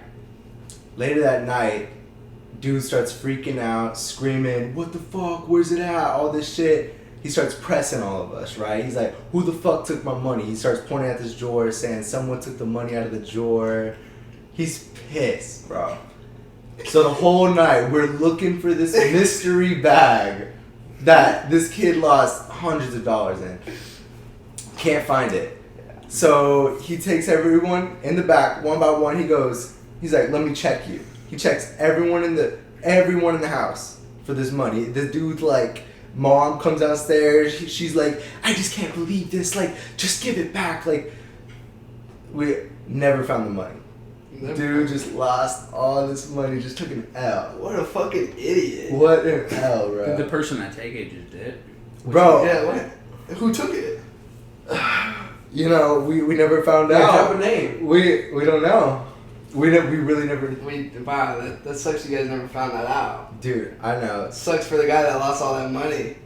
Later that night, dude starts freaking out, screaming, "What the fuck? Where's it at?" All this shit. He starts pressing all of us, right? He's like, "Who the fuck took my money?" He starts pointing at this drawer, saying, "Someone took the money out of the drawer." He's pissed, bro. So the whole night, we're looking for this mystery bag that this kid lost hundreds of dollars in. Can't find it. So he takes everyone in the back, one by one. He's like, "Let me check you." He checks everyone in the house for this money. The dude's like, mom comes downstairs. She's like, "I just can't believe this. Like, just give it back." Like, we never found the money. Dude just lost all this money, just took an L. What a fucking idiot. What an L, bro. The person that take it just did. Bro. Yeah, what? Who took it? We never found out. What type of name? We don't know. We really never. Wow, that sucks you guys never found that out. Dude, I know. It sucks for the guy that lost all that money.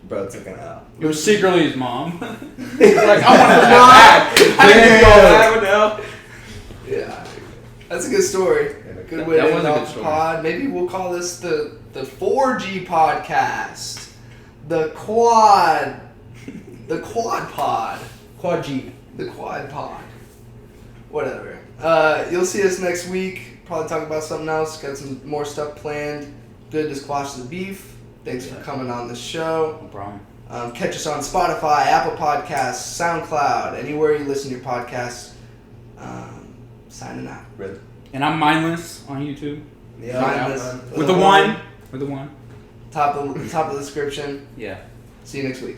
Bro, took an L. It was secretly his mom. He's like, "I want to back." I didn't know that would know. Yeah, that's a good story. Good way to end off the pod. Maybe we'll call this the 4G podcast, the quad pod, Quad G, the quad pod. Whatever. You'll see us next week. Probably talk about something else. Got some more stuff planned. Good to squash the beef. Thanks for coming on the show. No problem. Catch us on Spotify, Apple Podcasts, SoundCloud, anywhere you listen to your podcasts. Signing out. Really? And I'm mindless on YouTube. Yeah, Mindless. With the one. Top of the description. Yeah. See you next week.